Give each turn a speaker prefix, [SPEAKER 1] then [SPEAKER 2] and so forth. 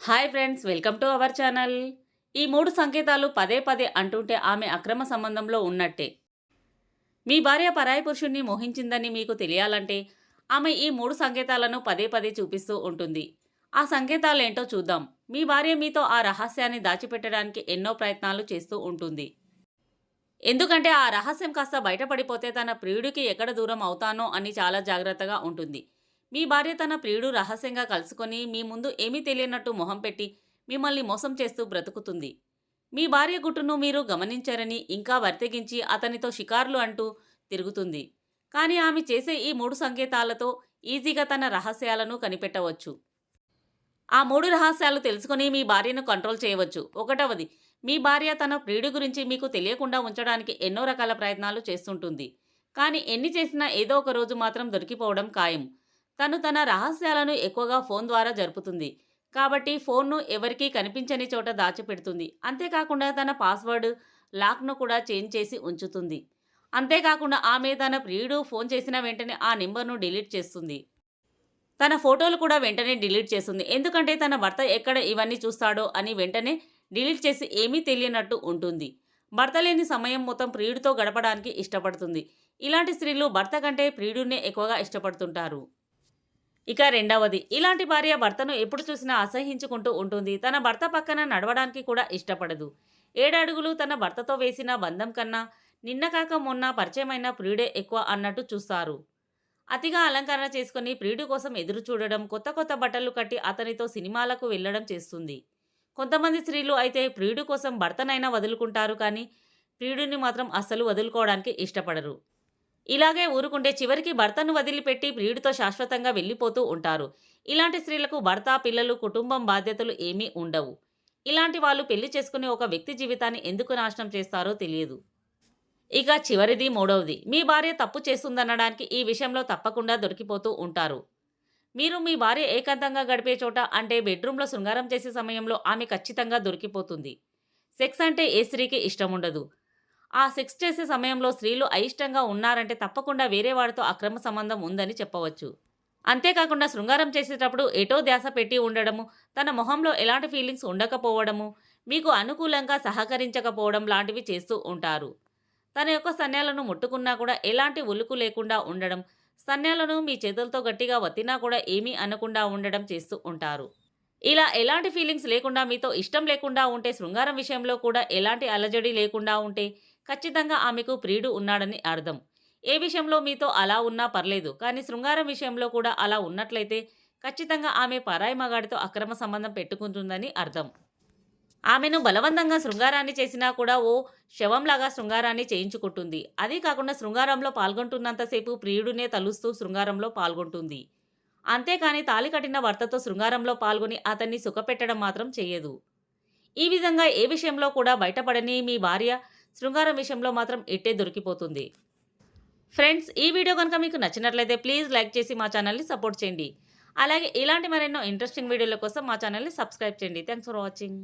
[SPEAKER 1] Hi friends, welcome to our channel. ఈ 3 సంకేతాలు పదే పదే అంటుంటే ఆమె అక్రమ సంబంధంలో ఉన్నట్టే. మీ భార్య పరాయి పురుషుణ్ణి మోహించిందని మీకు తెలియాలంటే ఆమె ఈ 3 సంకేతాలను పదే పదే చూపిస్తూ ఉంటుంది. ఆ సంకేతాలేంటో చూద్దాం. మీ భార్య మీతో ఆ రహస్యాన్ని దాచిపెట్టడానికి ఎన్నో ప్రయత్నాలు చేస్తూ ఉంటుంది. ఎందుకంటే ఆ రహస్యం కాస్త బయటపడిపోతే తన ప్రియుడికి ఎక్కడ దూరం అవుతానో అని చాలా జాగ్రత్తగా ఉంటుంది. మీ భార్య తన ప్రియుడు రహస్యంగా కలుసుకొని మీ ముందు ఏమీ తెలియనట్టు మొహం పెట్టి మిమ్మల్ని మోసం చేస్తూ బ్రతుకుతుంది. మీ భార్య గుట్టును మీరు గమనించారని ఇంకా వర్తెగించి అతనితో షికారులు అంటూ తిరుగుతుంది. కానీ ఆమె చేసే ఈ 3 సంకేతాలతో ఈజీగా తన రహస్యాలను కనిపెట్టవచ్చు. ఆ 3 రహస్యాలు తెలుసుకొని మీ భార్యను కంట్రోల్ చేయవచ్చు. ఒకటవది, మీ భార్య తన ప్రియుడి గురించి మీకు తెలియకుండా ఉంచడానికి ఎన్నో రకాల ప్రయత్నాలు చేస్తుంటుంది. కానీ ఎన్ని చేసినా ఏదో ఒక రోజు మాత్రం దొరికిపోవడం ఖాయం. తను తన రహస్యాలను ఎక్కువగా ఫోన్ ద్వారా జరుపుతుంది. కాబట్టి ఫోన్ను ఎవరికీ కనిపించని చోట దాచిపెడుతుంది. అంతేకాకుండా తన పాస్వర్డ్, లాక్ను కూడా చేంజ్ చేసి ఉంచుతుంది. అంతేకాకుండా ఆమె తన ప్రియుడు ఫోన్ చేసిన వెంటనే ఆ నెంబర్ను డిలీట్ చేస్తుంది. తన ఫోటోలు కూడా వెంటనే డిలీట్ చేస్తుంది. ఎందుకంటే తన భర్త ఎక్కడ ఇవన్నీ చూస్తాడో అని వెంటనే డిలీట్ చేసి ఏమీ తెలియనట్టు ఉంటుంది. భర్త లేని సమయం మొత్తం ప్రియుడితో గడపడానికి ఇష్టపడుతుంది. ఇలాంటి స్త్రీలు భర్త కంటే ప్రియుడినే ఎక్కువగా ఇష్టపడుతుంటారు. ఇక రెండవది, ఇలాంటి భార్య భర్తను ఎప్పుడు చూసినా అసహ్యించుకుంటూ ఉంటుంది. తన భర్త పక్కన నడవడానికి కూడా ఇష్టపడదు. 7 అడుగులు తన భర్తతో వేసిన బంధం కన్నా నిన్న కాక మొన్న పరిచయమైన ప్రియుడే ఎక్కువ అన్నట్టు చూస్తారు. అతిగా అలంకరణ చేసుకుని ప్రియుడి కోసం ఎదురు చూడడం, కొత్త కొత్త బట్టలు కట్టి అతనితో సినిమాలకు వెళ్ళడం చేస్తుంది. కొంతమంది స్త్రీలు అయితే ప్రియుడి కోసం భర్తనైనా వదులుకుంటారు, కానీ ప్రియుడిని మాత్రం అస్సలు వదులుకోవడానికి ఇష్టపడరు. ఇలాగే ఊరుకుంటే చివరికి భర్తను వదిలిపెట్టి ప్రియుడితో శాశ్వతంగా వెళ్ళిపోతూ ఉంటారు. ఇలాంటి స్త్రీలకు భర్త, పిల్లలు, కుటుంబం బాధ్యతలు ఏమీ ఉండవు. ఇలాంటి వాళ్ళు పెళ్లి చేసుకుని ఒక వ్యక్తి జీవితాన్ని ఎందుకు నాశనం చేస్తారో తెలియదు. ఇక చివరిది, మూడవది, మీ భార్య తప్పు చేస్తుందనడానికి ఈ విషయంలో తప్పకుండా దొరికిపోతూ ఉంటారు. మీరు మీ భార్య ఏకాంతంగా గడిపే చోట, అంటే బెడ్రూమ్లో శృంగారం చేసే సమయంలో ఆమె ఖచ్చితంగా దొరికిపోతుంది. సెక్స్ అంటే ఏ స్త్రీకి ఇష్టముండదు. ఆ సెక్స్ చేసే సమయంలో స్త్రీలు అయిష్టంగా ఉన్నారంటే తప్పకుండా వేరే వాడితో అక్రమ సంబంధం ఉందని చెప్పవచ్చు. అంతేకాకుండా శృంగారం చేసేటప్పుడు ఎటో ధ్యాస పెట్టి ఉండడము, తన మొహంలో ఎలాంటి ఫీలింగ్స్ ఉండకపోవడము, మీకు అనుకూలంగా సహకరించకపోవడం లాంటివి చేస్తూ ఉంటారు. తన యొక్క స్తన్యాలను ముట్టుకున్నా కూడా ఎలాంటి ఉలుకు లేకుండా ఉండడం, స్తన్యాలను మీ చేతులతో గట్టిగా వత్తినా కూడా ఏమీ అనకుండా ఉండడం చేస్తూ ఉంటారు. ఇలా ఎలాంటి ఫీలింగ్స్ లేకుండా, మీతో ఇష్టం లేకుండా ఉంటే, శృంగారం విషయంలో కూడా ఎలాంటి అలజడి లేకుండా ఉంటే ఖచ్చితంగా ఆమెకు ప్రియుడు ఉన్నాడని అర్థం. ఏ విషయంలో మీతో అలా ఉన్నా పర్లేదు, కానీ శృంగారం విషయంలో కూడా అలా ఉన్నట్లయితే ఖచ్చితంగా ఆమె పరాయి మగాడితో అక్రమ సంబంధం పెట్టుకుంటుందని అర్థం. ఆమెను బలవంతంగా శృంగారాన్ని చేసినా కూడా ఓ శవంలాగా శృంగారాన్ని చేయించుకుంటుంది. అదీ కాకుండా శృంగారంలో పాల్గొంటున్నంతసేపు ప్రియుడినే తలుస్తూ శృంగారంలో పాల్గొంటుంది. అంతేకాని తాళి కట్టిన భర్తతో శృంగారంలో పాల్గొని అతన్ని సుఖపెట్టడం మాత్రం చేయదు. ఈ విధంగా ఏ విషయంలో కూడా బయటపడని మీ భార్య శృంగారం విషయంలో మాత్రం ఇట్టే దొరికిపోతుంది. ఫ్రెండ్స్, ఈ వీడియో కనుక మీకు నచ్చినట్లయితే ప్లీజ్ లైక్ చేసి మా ఛానల్ని సపోర్ట్ చేయండి. అలాగే ఇలాంటి మరెన్నో ఇంట్రెస్టింగ్ వీడియోల కోసం మా ఛానల్ని సబ్స్క్రైబ్ చేయండి. Thanks for watching.